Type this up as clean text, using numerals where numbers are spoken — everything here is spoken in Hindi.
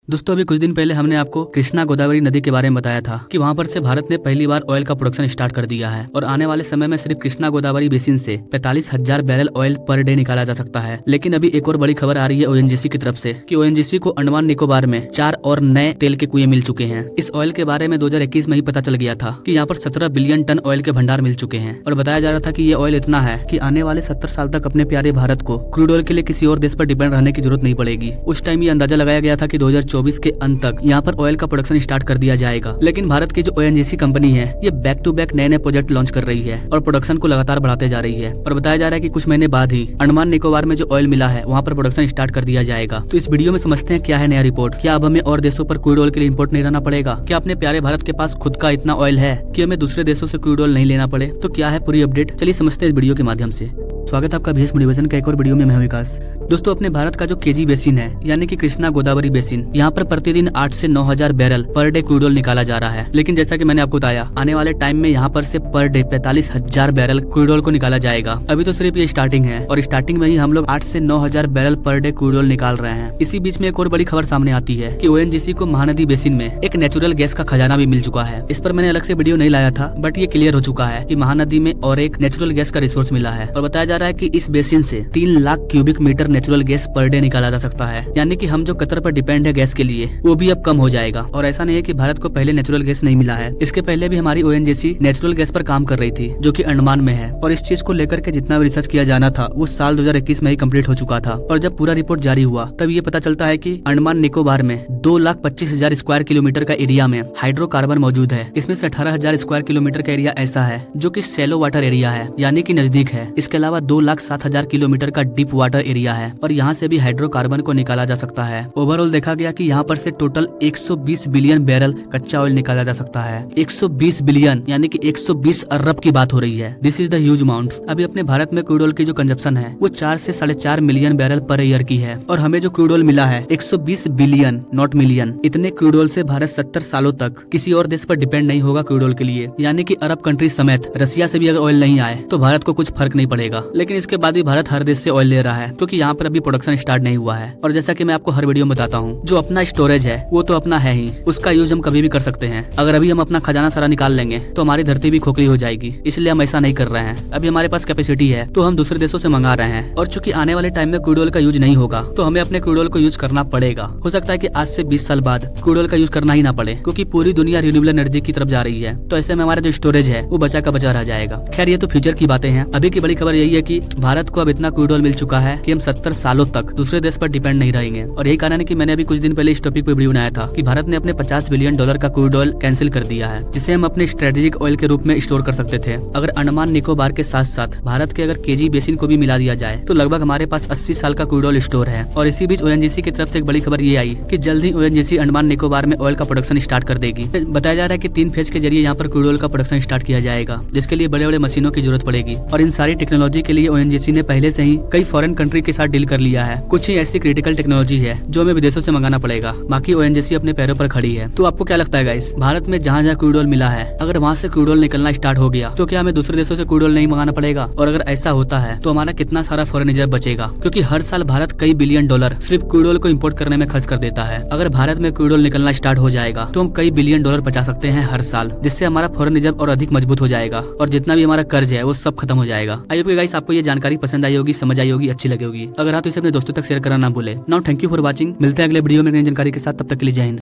दोस्तों अभी कुछ दिन पहले हमने आपको कृष्णा गोदावरी नदी के बारे में बताया था कि वहाँ पर से भारत ने पहली बार ऑयल का प्रोडक्शन स्टार्ट कर दिया है और आने वाले समय में सिर्फ कृष्णा गोदावरी बेसिन से 45,000 बैरल ऑयल पर डे निकाला जा सकता है। लेकिन अभी एक और बड़ी खबर आ रही है ओएनजीसी की तरफ से कि ओएनजीसी को अंडमान निकोबार में 4 और नए तेल के कुएं मिल चुके हैं। इस ऑयल के बारे में 2021 में ही पता चल गया था कि यहाँ पर 17 बिलियन टन ऑयल के भंडार मिल चुके हैं और बताया जा रहा था कि ये ऑयल इतना है कि आने वाले 70 साल तक अपने प्यारे भारत को क्रूड ऑयल के लिए किसी और देश पर डिपेंड रहने की जरूरत नहीं पड़ेगी। उस टाइम ये अंदाजा लगाया गया था कि 2024 के अंत तक यहाँ पर ऑयल का प्रोडक्शन स्टार्ट कर दिया जाएगा। लेकिन भारत की जो ओएनजीसी कंपनी है ये बैक टू बैक नए नए प्रोजेक्ट लॉन्च कर रही है और प्रोडक्शन को लगातार बढ़ाते जा रही है और बताया जा रहा है कि कुछ महीने बाद ही अंडमान निकोबार में जो ऑयल मिला है वहाँ पर प्रोडक्शन स्टार्ट कर दिया जाएगा। तो इस वीडियो में समझते हैं क्या है नया रिपोर्ट। क्या अब हमें और देशों पर क्रूड ऑयल के लिए इम्पोर्ट नहीं रहना पड़ेगा? क्या अपने प्यारे भारत के पास खुद का इतना ऑयल है कि हमें दूसरे देशों से क्रूड ऑयल नहीं लेना पड़े? तो क्या है पूरी अपडेट, चलिए समझते हैं इस वीडियो के माध्यम से। स्वागत है आपका भीष मोटिवेशन का एक और वीडियो में। मैं विकास। दोस्तों अपने भारत का जो केजी बेसिन है यानी कि कृष्णा गोदावरी बेसिन, यहाँ पर प्रतिदिन 8 से 9,000 barrel per day crude oil निकाला जा रहा है। लेकिन जैसा कि मैंने आपको बताया आने वाले टाइम में यहाँ पर से per day 45,000 barrel crude oil को निकाला जाएगा। अभी तो सिर्फ ये स्टार्टिंग है और स्टार्टिंग में ही हम लोग 8 से 9,000 barrel per day crude oil निकाल रहे हैं। इसी बीच में एक और बड़ी खबर सामने आती है कि ओएनजीसी को महानदी बेसिन में एक नेचुरल गैस का खजाना भी मिल चुका है। इस पर मैंने अलग से वीडियो नहीं लाया था बट ये क्लियर हो चुका है कि महानदी में और एक नेचुरल गैस का रिसोर्स मिला है और बताया जा रहा है कि इस बेसिन से 3 lakh cubic meter natural gas per day निकाला जा सकता है। यानी कि हम जो कतर पर डिपेंड है गैस के लिए वो भी अब कम हो जाएगा। और ऐसा नहीं है कि भारत को पहले नेचुरल गैस नहीं मिला है, इसके पहले भी हमारी ओएनजीसी नेचुरल गैस पर काम कर रही थी जो कि अंडमान में है। और इस चीज को लेकर के जितना भी रिसर्च किया जाना था वो साल 2021 में ही कंप्लीट हो चुका था। और जब पूरा रिपोर्ट जारी हुआ तब ये पता चलता है कि अंडमान निकोबार में 2,25,000 स्क्वायर किलोमीटर का एरिया में हाइड्रोकार्बन मौजूद है। इसमें से 18,000 स्क्वायर किलोमीटर का एरिया ऐसा है जो कि शैलो वाटर एरिया है यानी कि नजदीक है। इसके अलावा 2,07,000 किलोमीटर का डीप वाटर एरिया है और यहाँ से भी हाइड्रोकार्बन को निकाला जा सकता है। ओवरऑल देखा गया कि यहाँ पर से टोटल 120 बिलियन बैरल कच्चा ऑयल निकाला जा सकता है। 120 बिलियन यानी कि 120 अरब की बात हो रही है। This is the huge amount. अभी अपने भारत में क्रूड ऑयल की जो कंजप्शन है वो 4 से 4.5 मिलियन बैरल पर ईयर की है और हमें जो क्रूड ऑयल मिला है 120 बिलियन नॉट मिलियन। इतने क्रूड ऑयल से भारत 70 सालों तक किसी और देश पर डिपेंड नहीं होगा क्रूड ऑयल के लिए। यानी कि अरब कंट्री समेत रसिया से भी अगर ऑयल नहीं आए तो भारत को कुछ फर्क नहीं पड़ेगा। लेकिन इसके बाद भी भारत हर देश से ऑयल ले रहा है क्योंकि यहाँ पर अभी प्रोडक्शन स्टार्ट नहीं हुआ है। और जैसा कि मैं आपको हर वीडियो में बताता हूँ जो अपना स्टोरेज है वो तो अपना है ही, उसका यूज हम कभी भी कर सकते हैं। अगर अभी हम अपना खजाना सारा निकाल लेंगे तो हमारी धरती भी खोखली हो जाएगी, इसलिए हम ऐसा नहीं कर रहे हैं। अभी हमारे पास कैपेसिटी है तो हम दूसरे देशों से मंगा रहे हैं। और चूंकि आने वाले टाइम में क्रूड ऑयल का यूज नहीं होगा तो हमें अपने क्रूड ऑयल को यूज करना पड़ेगा। हो सकता है कि आज से 20 साल बाद क्रूड ऑयल का यूज करना ही ना पड़े क्योंकि पूरी दुनिया रिन्यूएबल एनर्जी की तरफ जा रही है। तो ऐसे में हमारा जो स्टोरेज है वो बचा का बचा रह जाएगा। खैर ये तो फ्यूचर की बातें हैं। अभी की बड़ी खबर यही है कि भारत को अब इतना क्रूड ऑयल मिल चुका है कि हम 70 सालों तक दूसरे देश पर डिपेंड नहीं रहेंगे। और यही कारण है कि मैंने अभी कुछ दिन पहले इस टॉपिक पर वीडियो बनाया था कि भारत ने अपने $50 बिलियन का क्रूड ऑयल कैंसिल कर दिया है जिसे हम अपने स्ट्रेटेजिक ऑयल के रूप में स्टोर कर सकते थे। अगर अंडमान निकोबार के साथ साथ भारत के अगर केजी बेसिन को भी मिला दिया जाए तो लगभग हमारे पास 80 साल का क्रूड ऑयल स्टोर है। और इसी बीच ओएनजीसी की तरफ से एक बड़ी खबर ये आई कि जल्द ही ओएनजीसी अंडमान निकोबार में ऑयल का प्रोडक्शन स्टार्ट कर देगी। बताया जा रहा है कि 3 फेज के जरिए यहाँ पर क्रूड ऑयल का प्रोडक्शन स्टार्ट किया जाएगा जिसके लिए बड़े बड़े मशीनों की जरूरत पड़ेगी। और इन सारी टेक्नोलॉजी के लिए ओएनजीसी ने पहले से ही कई फॉरेन कंट्री के साथ डील कर लिया है। कुछ ही ऐसी क्रिटिकल टेक्नोलॉजी है जो हमें विदेशों से मंगाना पड़ेगा। बाकी ओएनजीसी अपने पैरों पर खड़ी है। तो आपको क्या लगता है गाइस, भारत में जहाँ जहाँ क्रूड ऑयल मिला है अगर वहाँ से क्रूड ऑयल निकलना स्टार्ट हो गया तो क्या हमें दूसरे देशों से क्रूड ऑयल नहीं मंगाना पड़ेगा? और अगर ऐसा होता है तो हमारा कितना सारा फॉरेन रिजर्व बचेगा? क्योंकि हर साल भारत कई बिलियन डॉलर सिर्फ क्रूड ऑयल को इम्पोर्ट करने में खर्च कर देता है। अगर भारत में क्रूड ऑयल निकलना स्टार्ट हो जाएगा तो हम कई बिलियन डॉलर बचा सकते हैं हर साल, जिससे हमारा फॉरेन रिजर्व और अधिक मजबूत हो जाएगा और जितना भी हमारा कर्ज है वो सब खत्म हो जाएगा। आई होप गाइस आपको ये जानकारी पसंद आई होगी, समझ आई होगी, अच्छी लगी होगी। अगर हाँ तो इसे अपने दोस्तों तक शेयर करना ना भूले। Now thank you for watching. मिलते हैं अगले वीडियो में नई जानकारी के साथ, तब तक के लिए जय हिंद।